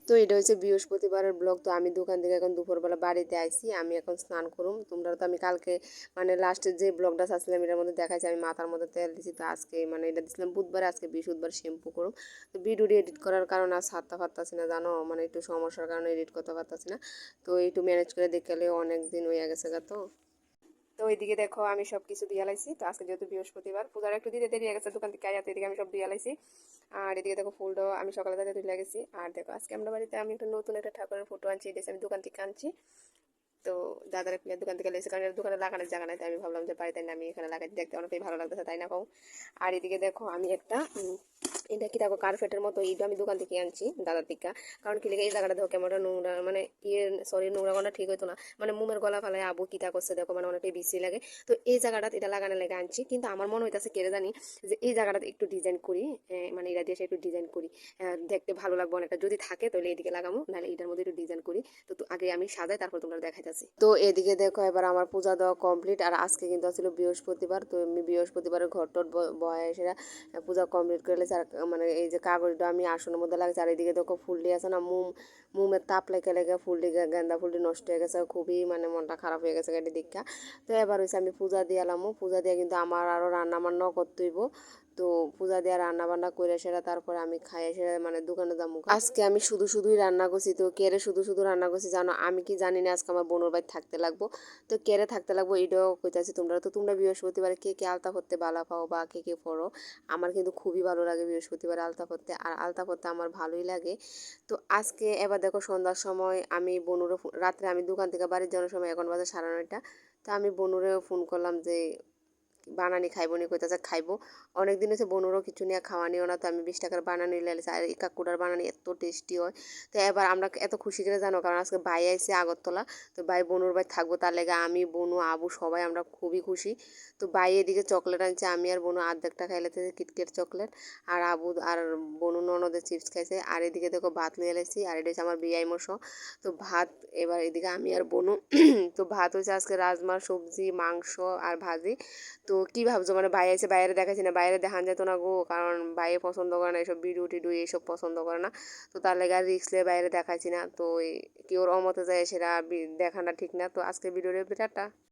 তো এটা হচ্ছে বৃহস্পতিবারের ব্লগ। তো আমি দোকান থেকে এখন দুপুরবেলা বাড়িতে আইছি, আমি এখন স্নান করুম। তোমরা তো আমি কালকে মানে লাস্টের যে ব্লগটা আসছিলাম এটার মধ্যে দেখাচ্ছি আমি মাথার মধ্যে তেল দিছি। তো আজকে মানে এটা দিছিলাম বুধবারে, আজকে বৃহস্পতিবার শ্যাম্পু করুম। তো ভিডিওটি এডিট করার কারণে আর ছাড়তে পারতাছি না, জানো মানে একটু সমস্যার কারণে এডিট করতে পারতাছি না। তো একটু ম্যানেজ করে দেখালে অনেক দিন হয়ে গেছে গা। তো ওইদিকে দেখো আমি সব কিছু দিয়ে লাইছি। তো আজকে যেহেতু বৃহস্পতিবার, পূজার একটু দিতে দেরি হয়ে গেছে দোকান থেকে আয়াতে, এদিকে আমি সব দিয়ে লাইছি। আর এদিকে দেখো ফুলটাও আমি সকালে তাদের তুলে গেছি। আর দেখো আজকে আমরা বাড়িতে আমি একটা নতুন একটা ঠাকুরের ফটো আনছি, এটা আমি দোকান থেকে আনছি। তো দাদার দোকান থেকে লেগেছে, কারণ দোকানে লাগানোর জায়গা নাই, তাই আমি ভাবলাম যে বাড়িতে আমি এখানে লাগাই, দেখতে অনেকটাই ভালো লাগতেছে তাই না কও। আর এদিকে দেখো আমি একটা এটা কি দেখো কার্পেটের মতো এইটা আমি দোকান থেকে আনছি দাদার থেকে। কারণ কি লেগে এই জায়গাটা দেখো কেমন নোংরা, মানে ইয়ে সরি নোংরা কোনটা ঠিক হইতো না, মানে মুমের গলা ফেলায় আবু কিতা করছে দেখো, মানে অনেকটাই বিশ্রী লাগে। তো এই জায়গাটা এটা লাগানোর লেগে আনছি, কিন্তু আমার মনে হইতেছে কেড়ে জানি যে এই জায়গাটাতে একটু ডিজাইন করি, মানে এটা দিয়ে একটু ডিজাইন করি, দেখতে ভালো লাগবে অনেকটা। যদি থাকে তাহলে এদিকে লাগাবো, নাহলে এটার মধ্যে একটু ডিজাইন করি। তো আগে আমি সাজাই, তারপর তোমরা দেখাইতেছি। তো এদিকে দেখো এবার আমার পূজা দেওয়া কমপ্লিট। আর আজকে কিন্তু ছিল বৃহস্পতিবার, তো আমি বৃহস্পতিবারের ঘর টট বয়ে এসে পূজা কমপ্লিট করে লেছি। আর মানে এই যে কাগজটা আমি আসনের মধ্যে লাগছে। আর এদিকে দেখো ফুলটি আছে না, মুমের তাপ লেগে লেগে ফুলটি গেন্দা ফুলটি নষ্ট হয়ে গেছে, খুবই মানে মনটা খারাপ হয়ে গেছে গাড়ি দীক্ষা। তো এবার হচ্ছে আমি পূজা দিয়ে এলাম, পূজা দিয়ে কিন্তু আমার আরও রান্না বান্নাও করতে হইব। তো পূজা দিয়ে রান্না বান্না করে সেরা তারপরে আমি খাই এসে মানে দোকানে যাবো। আজকে আমি শুধুই রান্না করছি। তো কেড়ে শুধু রান্না করছি জানো, আমি কি জানি না আজকে আমার বোনের বাড়ি থাকতে লাগবো। তো কেড়ে থাকতে লাগবো এটাও কইতাছি তোমরা। তো তোমরা বৃহস্পতিবারে কে কে আলতা পরতে ভালো পাও বা কে কে পড়ো? আমার কিন্তু খুবই ভালো লাগে বৃহস্পতিবার আলতা পরতে, আর আলতা পরতে আমার ভালোই লাগে। তো আজকে এবার দেখো সন্ধ্যার সময় আমি বনুরে রাত্রে আমি দোকান থেকে বাড়ির যাওয়ার সময় এখন বাজে 9:30। তো আমি বনুরেও ফোন করলাম যে বানানি খাইব নি, কইতাছে খাইবো। অনেক দিন হচ্ছে বনুরও কিছু নিয়ে খাওয়া নিও না। তো আমি 20 টাকার বানানি লাইছি, আর এই কাকুটার বানানি এত টেস্টি হয়। তো এবার আমরা এত খুশি করে জানো, কারণ আজকে ভাই আইছে আগরতলা। তো ভাই বনুর ভাই থাকবো, তার লেগে আমি বনু আবু সবাই আমরা খুবই খুশি। তো ভাই এদিকে চকলেট আনছে, আমি আর বনু আর্ধেকটা খাইলেছে কিটকেট চকলেট, আর আবু আর বনু ননদের চিপস খাইছে। আর এদিকে দেখো ভাত নিয়ে এলেছি, আর এটা হচ্ছে আমার বিয়াই মশো। তো ভাত এবার এদিকে আমি আর বনু তো ভাত হচ্ছে আজকে রাজমার সবজি, মাংস আর ভাজি। তো কি ভাবছো মানে ভাই এসে বাইরে দেখাচ্ছি না, বাইরে দেখান যেত না গো, কারণ ভাইয়ে পছন্দ করে না এসব ভিডিও টিডিও এইসব পছন্দ করে না। তো তার লেগে আর রিক্স নিয়ে বাইরে দেখাচ্ছি না। তো কি ওর অমতে যায় সেটা দেখানোটা ঠিক না। তো আজকে ভিডিওর টাটা।